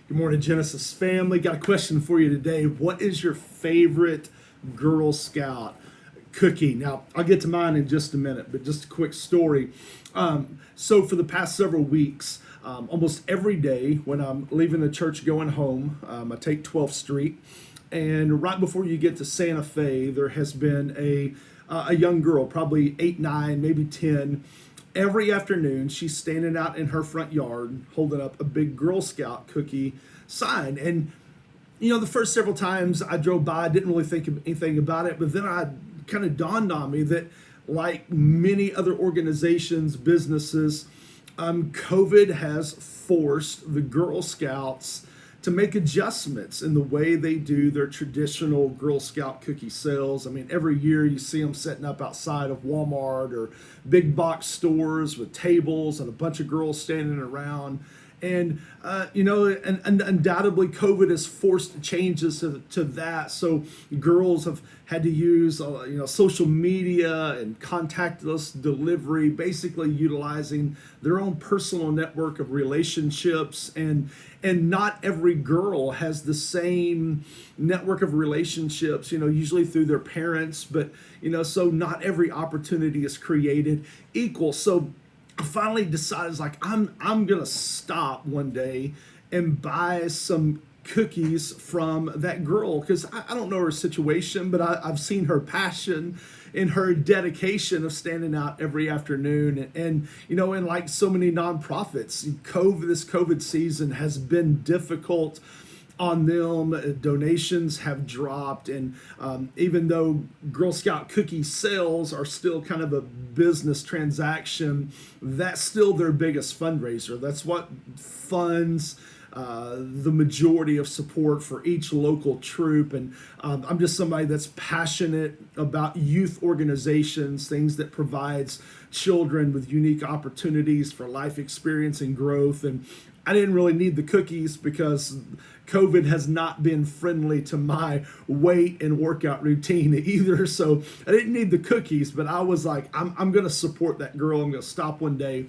Good morning, Genesis family. Got a question for you today. What is your favorite Girl Scout cookie? Now, I'll get to mine in just a minute, but just a quick story. So for the past several weeks, almost every day when I'm leaving the church going home, I take 12th Street, and right before you get to Santa Fe, there has been a young girl, probably 8, 9, maybe 10. Every afternoon, she's standing out in her front yard holding up a big Girl Scout cookie sign. And, the first several times I drove by, I didn't really think of anything about it. But then I kind of dawned on me that, like many other organizations, businesses, COVID has forced the Girl Scouts to make adjustments in the way they do their traditional Girl Scout cookie sales. I mean, every year you see them setting up outside of Walmart or big box stores with tables and a bunch of girls standing around. And, and undoubtedly COVID has forced changes to that. So girls have had to use, social media and contactless delivery, basically utilizing their own personal network of relationships. And not every girl has the same network of relationships, usually through their parents, but, so not every opportunity is created equal. So I finally decided, I'm gonna stop one day and buy some cookies from that girl, because I don't know her situation, but I've seen her passion and her dedication of standing out every afternoon. And like so many nonprofits, this COVID season has been difficult on them. Donations have dropped, and even though Girl Scout cookie sales are still kind of a business transaction, that's still their biggest fundraiser. That's what funds the majority of support for each local troop. And I'm just somebody that's passionate about youth organizations, things that provides children with unique opportunities for life experience and growth. And I didn't really need the cookies because COVID has not been friendly to my weight and workout routine either. So I didn't need the cookies, but I was like, I'm going to support that girl. I'm going to stop one day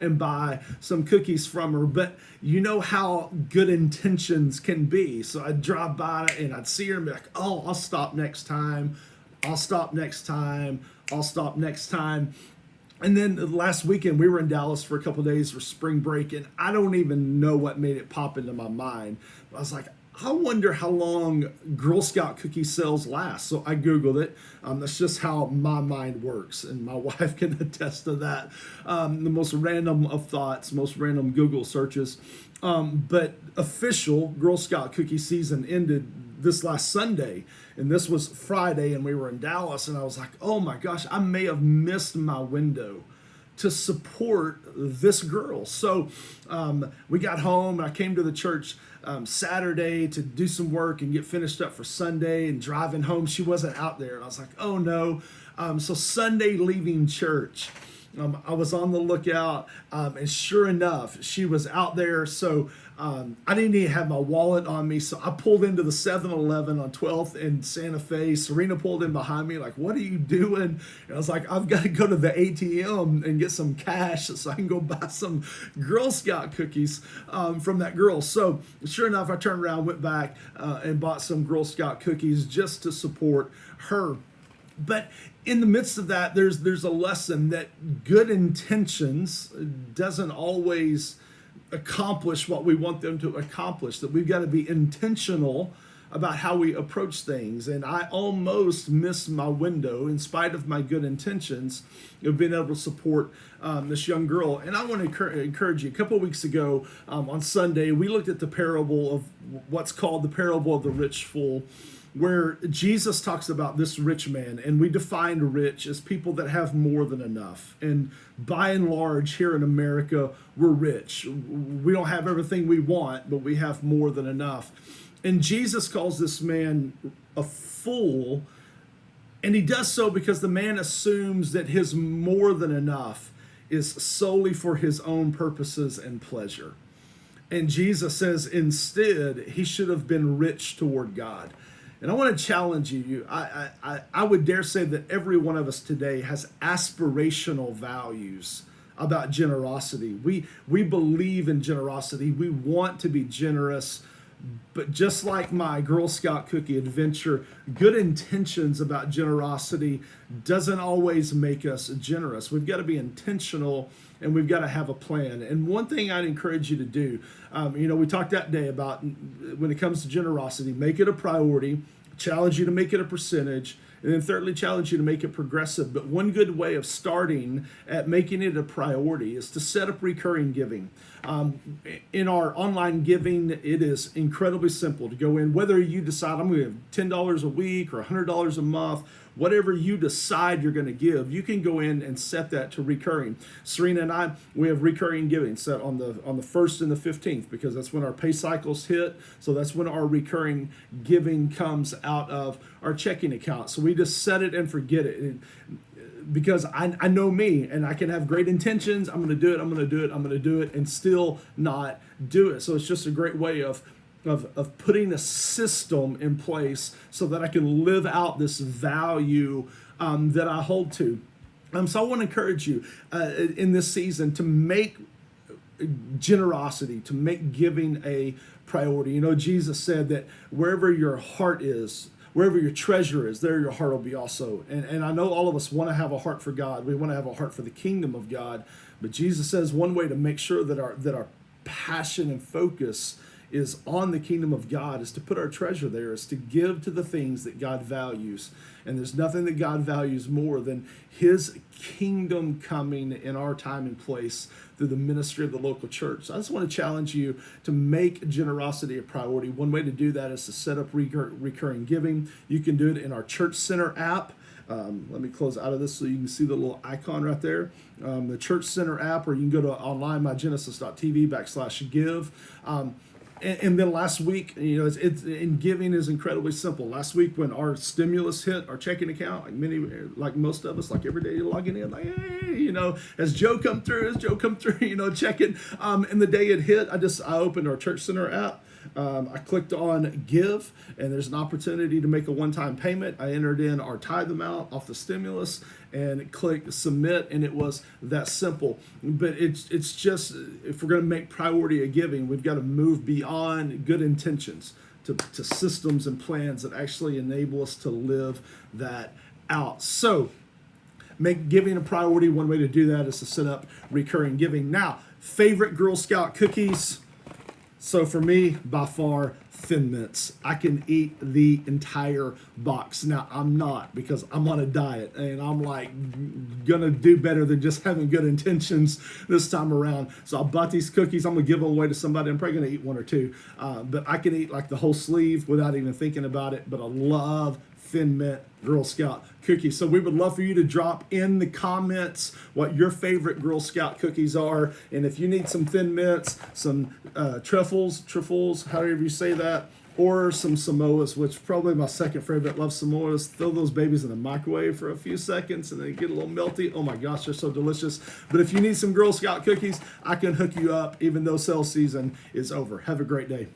and buy some cookies from her. But you know how good intentions can be. So I'd drive by and I'd see her and be like, oh, I'll stop next time. I'll stop next time. I'll stop next time. And then last weekend, we were in Dallas for a couple of days for spring break, and I don't even know what made it pop into my mind. I was like, I wonder how long Girl Scout cookie sales last. So I Googled it. That's just how my mind works, and my wife can attest to that. The most random of thoughts, most random Google searches. But official Girl Scout cookie season ended this last Sunday, and this was Friday, and we were in Dallas, and I was like, oh my gosh, I may have missed my window to support this girl. So we got home, and I came to the church Saturday to do some work and get finished up for Sunday, and driving home, she wasn't out there, and I was like, oh no. So Sunday leaving church, I was on the lookout, and sure enough, she was out there. So I didn't even have my wallet on me, so I pulled into the 7-Eleven on 12th in Santa Fe. Serena pulled in behind me, like, what are you doing? And I was like, I've got to go to the ATM and get some cash so I can go buy some Girl Scout cookies from that girl. So sure enough, I turned around, went back, and bought some Girl Scout cookies just to support her. But in the midst of that, there's a lesson that good intentions doesn't always accomplish what we want them to accomplish, that we've got to be intentional about how we approach things. And I almost missed my window in spite of my good intentions of being able to support this young girl. And I want to encourage you. A couple of weeks ago on Sunday, we looked at the parable of what's called the parable of the rich fool, where Jesus talks about this rich man, and we defined rich as people that have more than enough. And by and large, here in America, we're rich. We don't have everything we want, but we have more than enough. And Jesus calls this man a fool, and he does so because the man assumes that his more than enough is solely for his own purposes and pleasure. And Jesus says instead, he should have been rich toward God. And I want to challenge you. I would dare say that every one of us today has aspirational values about generosity. We believe in generosity. We want to be generous. But just like my Girl Scout cookie adventure, good intentions about generosity doesn't always make us generous. We've got to be intentional, and we've got to have a plan. And one thing I'd encourage you to do, we talked that day about when it comes to generosity, make it a priority, challenge you to make it a percentage, and then thirdly, challenge you to make it progressive. But one good way of starting at making it a priority is to set up recurring giving. In our online giving, it is incredibly simple to go in, whether you decide I'm going to give $10 a week or $100 a month, whatever you decide you're going to give, you can go in and set that to recurring. Serena and I, we have recurring giving set on the 1st and the 15th because that's when our pay cycles hit. So that's when our recurring giving comes out of our checking account. So we just set it and forget it. Because I know me, and I can have great intentions. I'm going to do it, I'm going to do it, I'm going to do it, and still not do it. So it's just a great way of putting a system in place so that I can live out this value that I hold to. So I want to encourage you in this season to make generosity, to make giving a priority. You know, Jesus said that wherever your heart is, wherever your treasure is, there your heart will be also. And I know all of us want to have a heart for God. We want to have a heart for the kingdom of God. But Jesus says one way to make sure that our passion and focus is on the kingdom of God is to put our treasure there, is to give to the things that God values. And there's nothing that God values more than his kingdom coming in our time and place through the ministry of the local church. So I just want to challenge you to make generosity a priority. One way to do that is to set up recurring giving. You can do it in our Church Center app. Let me close out of this so you can see the little icon right there. The Church Center app, or you can go to online, MyGenesis.TV /give. And then last week, it's in giving is incredibly simple. Last week when our stimulus hit our checking account, like most of us, like every day you're logging in, like, hey, has Joe come through, checking. And the day it hit, I opened our Church Center app. I clicked on give, and there's an opportunity to make a one-time payment. I entered in our tithe amount off the stimulus and clicked submit, and it was that simple. But it's just, if we're going to make priority of giving, we've got to move beyond good intentions to systems and plans that actually enable us to live that out. So make giving a priority. One way to do that is to set up recurring giving. Now, favorite Girl Scout cookies. So for me, by far, Thin Mints. I can eat the entire box. Now, I'm not, because I'm on a diet, and I'm like gonna do better than just having good intentions this time around. So I bought these cookies. I'm gonna give them away to somebody. I'm probably gonna eat one or two, but I can eat like the whole sleeve without even thinking about it. But I love Thin Mint Girl Scout cookies. So we would love for you to drop in the comments what your favorite Girl Scout cookies are. And if you need some Thin Mints, some truffles, however you say that, or some Samoas, which probably my second favorite. Love Samoas. Throw those babies in the microwave for a few seconds and they get a little melty. Oh my gosh, they're so delicious. But if you need some Girl Scout cookies, I can hook you up even though sale season is over. Have a great day.